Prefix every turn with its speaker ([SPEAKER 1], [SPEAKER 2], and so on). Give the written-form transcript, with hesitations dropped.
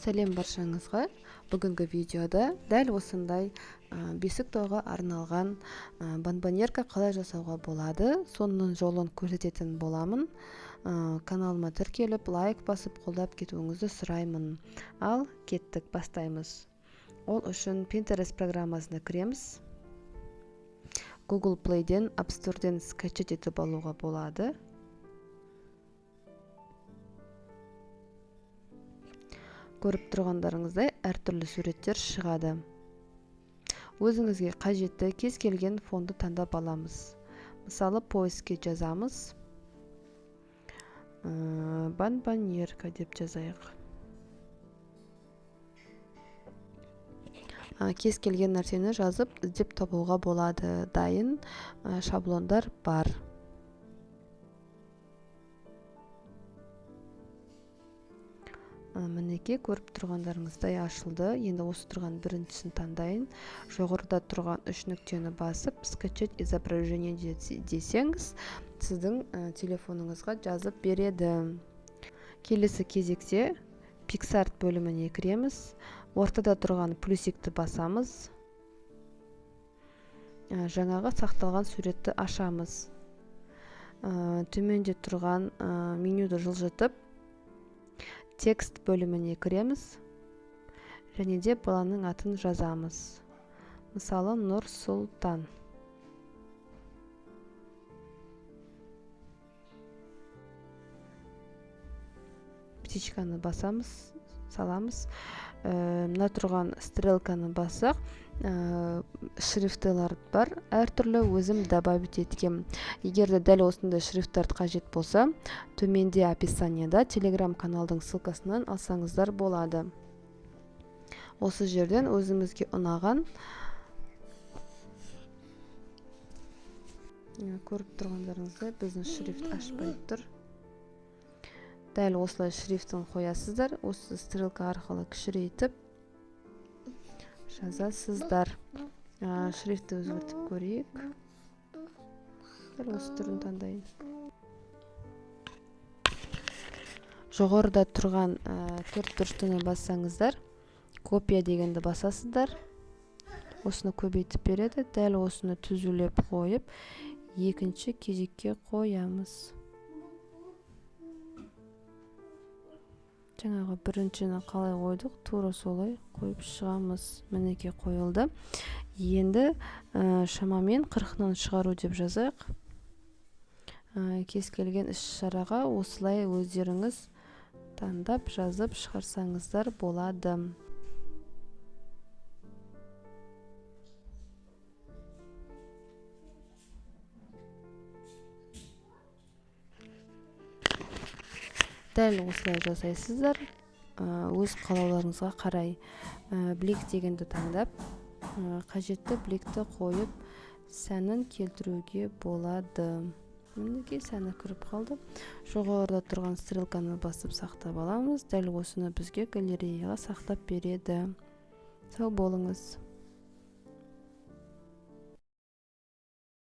[SPEAKER 1] Сәлем баршаңызға. Бүгінгі видеода дәл осындай бесік тойға арналған бонбоньерка қалай жасауға болады, соның жолын көрсететін боламын. Каналыма тіркеліп, лайк басып, қолдап кетуіңізді сұраймын. Ал кеттік, бастаймыз. Ол үшін Pinterest программасына кіреміз. Google Play'ден, App Store'ден скачать етіп алуға болады. Көріп тұрғандарыңыздай әртүрлі суреттер шығады. Өзіңізге қажетті кез келген фонды таңдап аламыз. Мысалы, поискке жазамыз. Бонбоньерка деп жазайық. Кез келген нәрсені жазып, іздеп табуға болады. Дайын шаблондар бар. Мінеке, көріп тұрғандарыңыздай ашылды. Енді осы тұрған біріншісін таңдайын. Жоғарыда тұрған үш нүктені басып, скачать изображение десеңіз, сіздің телефоныңызға жазып береді. Келесі кезекте PicsArt бөліміне кіреміз. Ортада тұрған плюсикті басамыз. Жаңағы сақталған суретті ашамыз. Төменде тұрған менюді жылжытып, текст бөліміне кіреміз, және де баланың атын жазамыз. Мысалы, Нұрсұлтан. Птичканы басамыз, саламыз. Мына тұрған стрелканы басақ, шрифтылар бар. Әртүрлі өзім добавить еткем. Егер де дәл осындай шрифттар қажет болса, төменде описанияда Telegram каналдың ссылкасынан алсаңыздар болады. Осы жерден өзіңізге ұнаған, көріп тұрғандарыңыздай біздің шрифт ашпай тұр. Дәл осылай шрифтін қоясыздар. Осы стрелка арқылы кішірейтіп жазасыздар. Шрифтті өзгертіп көрейік. Дәл осы түрін таңдайын. Жоғарыда тұрған төрт бұрыштыны бассаңыздар, копия дегенді басасыздар. Осыны көбейтіп береді. Дәл осыны түзулеп қойып, екінші кезекке қоямыз. Жаңағы біріншіні қалай қойдық, тура солай қойып шығамыз. Мінеке қойылды. Енді шамамен 40-нан шығару деп жазайық. Кез келген іс-шараға осылай өздеріңіз таңдап жазып шығарсаңыздар болады. Дәл осылай жасайсыздар. Өз қалауларыңызға қарай блик дегенді таңдап, қажетті бликті қойып, сәнін келтіруге болады. Мінеке сәні кіріп қалды. Жоғарыда тұрған стрелканы басып сақтап аламыз. Дәл осыны бізге галереяға сақтап береді. Сау болыңыз.